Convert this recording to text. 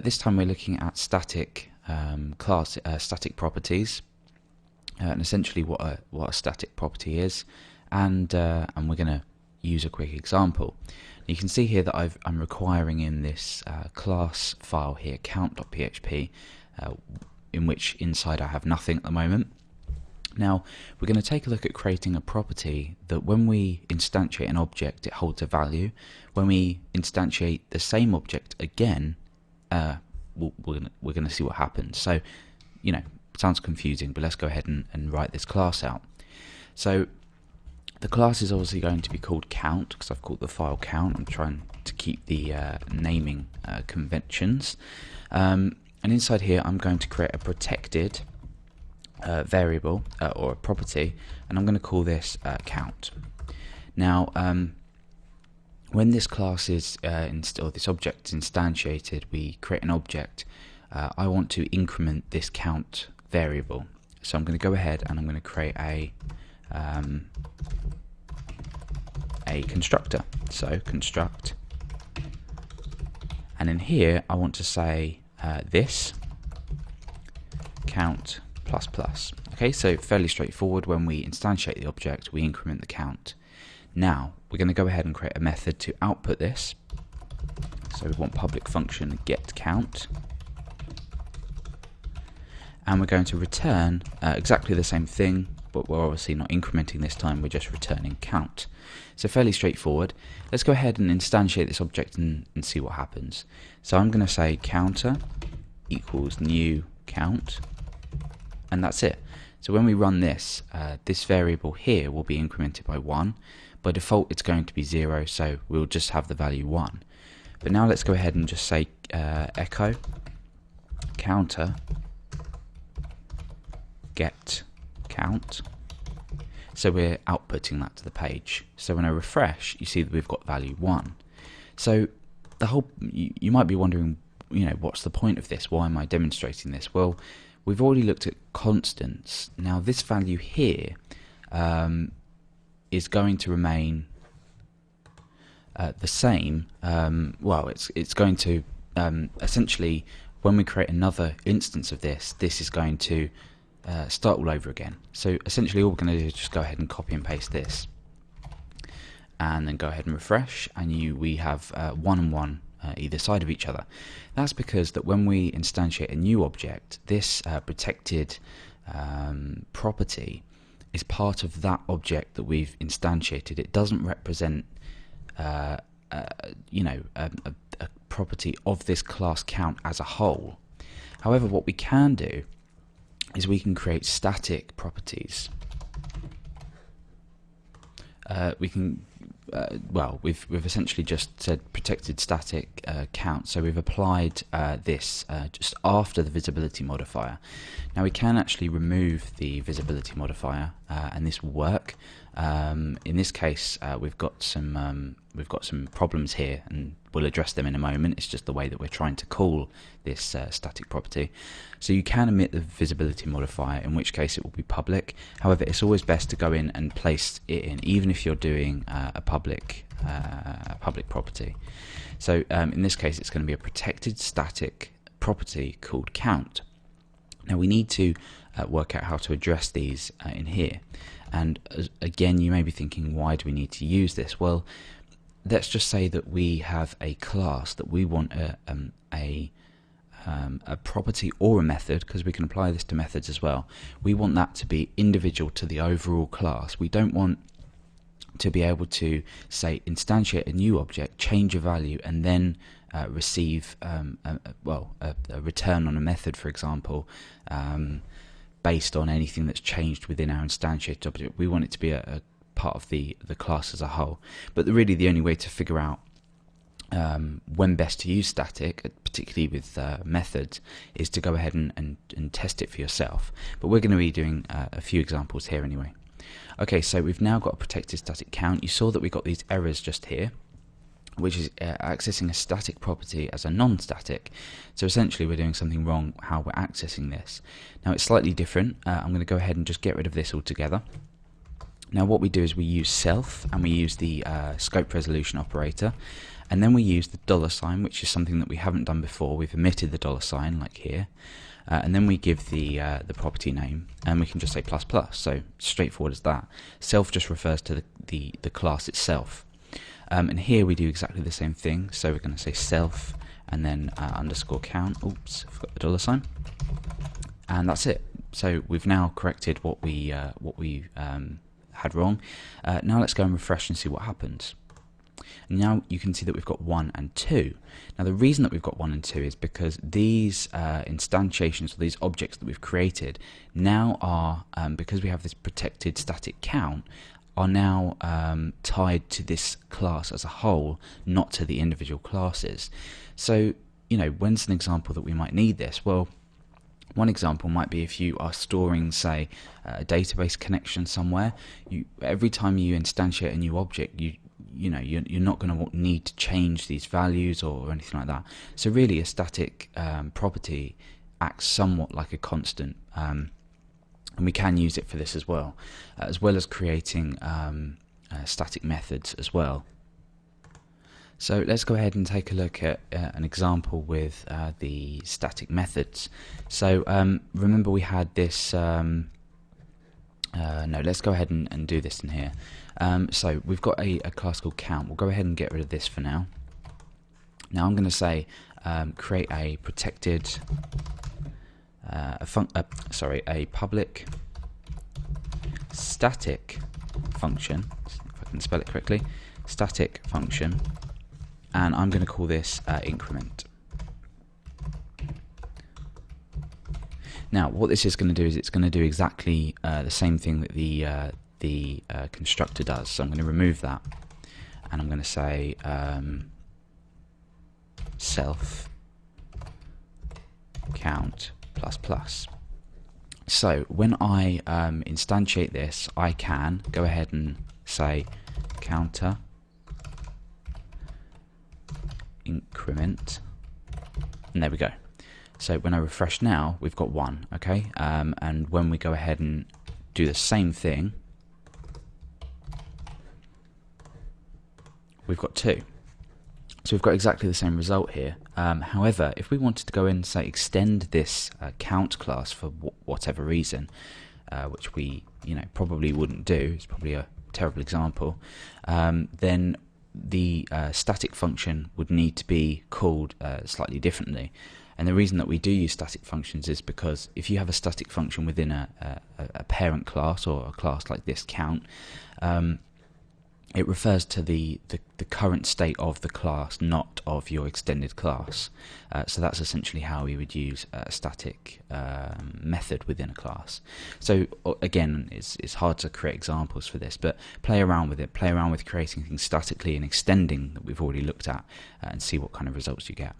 this time we're looking at static static properties, and essentially what a static property is, and we're going to use a quick example. You can see here that I'm requiring in this class file here count.php, in which inside I have nothing at the moment. Now we're going to take a look at creating a property that when we instantiate an object it holds a value. When we instantiate the same object again, we're going to see what happens. So, sounds confusing, but let's go ahead and write this class out. So the class is obviously going to be called count because I've called the file count. I'm trying to keep the naming conventions. And inside here I'm going to create a protected variable or a property, and I'm going to call this count. Now when this class is or this object is instantiated, we create an object. I want to increment this count variable, so I'm going to go ahead and I'm going to create a constructor. So construct, and in here I want to say this count plus plus. Okay, so fairly straightforward. When we instantiate the object, we increment the count. Now we're going to go ahead and create a method to output this. So we want public function get count, and we're going to return exactly the same thing, but we're obviously not incrementing this time, we're just returning count. So fairly straightforward. Let's go ahead and instantiate this object and see what happens. So I'm going to say counter equals new count, and that's it. So when we run this, this variable here will be incremented by 1. By default it's going to be 0, so we'll just have the value 1. But now let's go ahead and just say echo counter get count. So we're outputting that to the page. So when I refresh, you see that we've got value 1. So the whole, you might be wondering, what's the point of this? Why am I demonstrating this? Well, we've already looked at constants. Now this value here is going to remain the same. Well, it's going to essentially, when we create another instance of this, this is going to start all over again. So essentially all we're going to do is just go ahead and copy and paste this, and then go ahead and refresh, and we have 1 and 1 either side of each other. That's because that when we instantiate a new object, this protected property is part of that object that we've instantiated. It doesn't represent a property of this class count as a whole. However, what we can do is we can create static properties. We've essentially just said protected static count, so we've applied this just after the visibility modifier. Now we can actually remove the visibility modifier, and this will work. In this case, we've got some problems here, and we'll address them in a moment. It's just the way that we're trying to call this static property. So you can omit the visibility modifier, in which case it will be public. However, it's always best to go in and place it in, even if you're doing a public property. So in this case, it's going to be a protected static property called count. Now we need to work out how to address these in here. And again, you may be thinking, why do we need to use this? Well, let's just say that we have a class that we want a property or a method, because we can apply this to methods as well. We want that to be individual to the overall class. We don't want to be able to say instantiate a new object, change a value, and then receive a return on a method, for example, based on anything that's changed within our instantiated object. We want it to be a part of the class as a whole. But really the only way to figure out when best to use static, particularly with methods, is to go ahead and test it for yourself. But we're going to be doing a few examples here anyway. Okay, so we've now got a protected static count. You saw that we got these errors just here, which is accessing a static property as a non-static. So essentially we're doing something wrong how we're accessing this. Now it's slightly different. I'm going to go ahead and just get rid of this altogether. Now what we do is we use self, and we use the scope resolution operator, and then we use the $sign, which is something that we haven't done before. We've omitted the $sign, like here, and then we give the property name, and we can just say plus plus. So straightforward as that. Self just refers to the class itself, and here we do exactly the same thing. So we're going to say self and then underscore count. Oops, I forgot the $sign, and that's it. So we've now corrected what we had wrong. Now let's go and refresh and see what happens. And now you can see that we've got 1 and 2. Now the reason that we've got 1 and 2 is because these instantiations, or these objects that we've created, now are, because we have this protected static count, are now tied to this class as a whole, not to the individual classes. So, you know, when's an example that we might need this? Well, one example might be if you are storing, say, a database connection somewhere. Every time you instantiate a new object, you're not going to need to change these values or anything like that. So really, a static property acts somewhat like a constant, and we can use it for this as well as creating static methods as well. So let's go ahead and take a look at an example with the static methods. So remember we had this, no, let's go ahead and do this in here. So we've got a class called count. We'll go ahead and get rid of this for now. Now I'm going to say create a protected, a public static function, if I can spell it correctly, static function. And I'm going to call this increment. Now, what this is going to do is it's going to do exactly the same thing that the constructor does. So I'm going to remove that, and I'm going to say self count plus plus. So when I instantiate this, I can go ahead and say counter increment, and there we go. So when I refresh now, we've got 1, okay? And when we go ahead and do the same thing, we've got 2. So we've got exactly the same result here. However, if we wanted to go in and say extend this count class for whatever reason, which we probably wouldn't do, it's probably a terrible example, then the static function would need to be called slightly differently. And the reason that we do use static functions is because if you have a static function within a parent class, or a class like this count, it refers to the current state of the class, not of your extended class. So that's essentially how we would use a static method within a class. So again, it's hard to create examples for this, but play around with it. Play around with creating things statically and extending that we've already looked at, and see what kind of results you get.